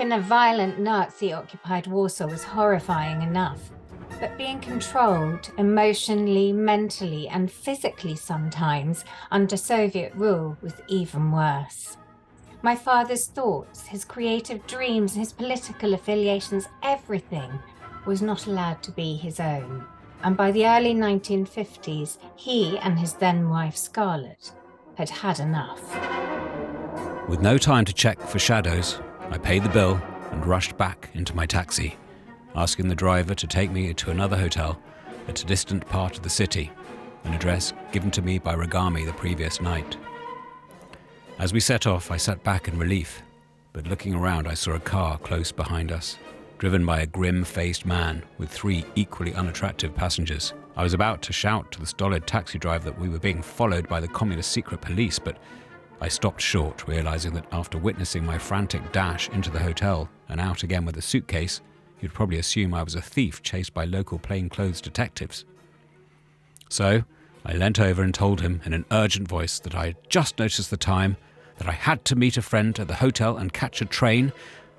in a violent Nazi-occupied Warsaw was horrifying enough, but being controlled emotionally, mentally, and physically sometimes under Soviet rule was even worse. My father's thoughts, his creative dreams, his political affiliations, everything was not allowed to be his own. And by the early 1950s, he and his then wife Scarlett had had enough. With no time to check for shadows, I paid the bill and rushed back into my taxi, asking the driver to take me to another hotel at a distant part of the city, an address given to me by Ragami the previous night. As we set off, I sat back in relief, but looking around I saw a car close behind us, driven by a grim-faced man with 3 equally unattractive passengers. I was about to shout to the stolid taxi driver that we were being followed by the communist secret police, but I stopped short, realizing that after witnessing my frantic dash into the hotel and out again with a suitcase, he'd probably assume I was a thief chased by local plainclothes detectives. So I leant over and told him in an urgent voice that I had just noticed the time, that I had to meet a friend at the hotel and catch a train,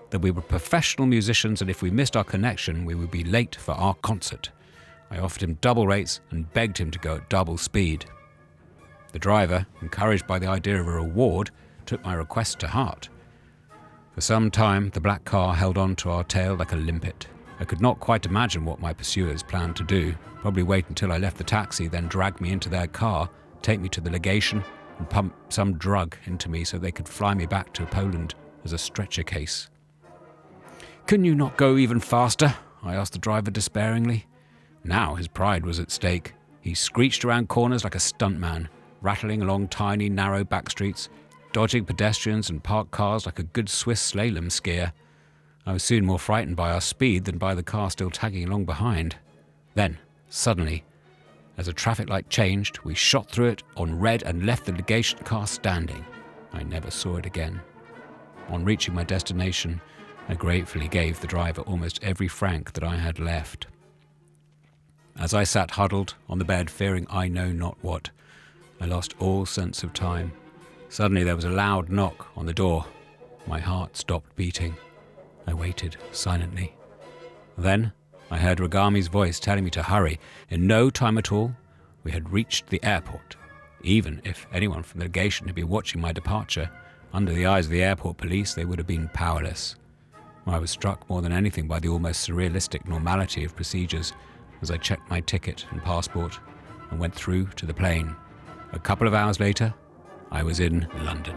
that we were professional musicians and if we missed our connection, we would be late for our concert. I offered him double rates and begged him to go at double speed. The driver, encouraged by the idea of a reward, took my request to heart. For some time, the black car held on to our tail like a limpet. I could not quite imagine what my pursuers planned to do, probably wait until I left the taxi, then drag me into their car, take me to the legation, and pump some drug into me so they could fly me back to Poland as a stretcher case. "Can you not go even faster?" I asked the driver despairingly. Now his pride was at stake. He screeched around corners like a stuntman, rattling along tiny, narrow back streets, dodging pedestrians and parked cars like a good Swiss slalom skier. I was soon more frightened by our speed than by the car still tagging along behind. Then, suddenly, as a traffic light changed, we shot through it on red and left the legation car standing. I never saw it again. On reaching my destination, I gratefully gave the driver almost every franc that I had left. As I sat huddled on the bed, fearing I know not what, I lost all sense of time. Suddenly there was a loud knock on the door. My heart stopped beating. I waited silently. Then I heard Ragami's voice telling me to hurry. In no time at all, we had reached the airport. Even if anyone from the legation had been watching my departure, under the eyes of the airport police, they would have been powerless. I was struck more than anything by the almost surrealistic normality of procedures as I checked my ticket and passport and went through to the plane. A couple of hours later, I was in London.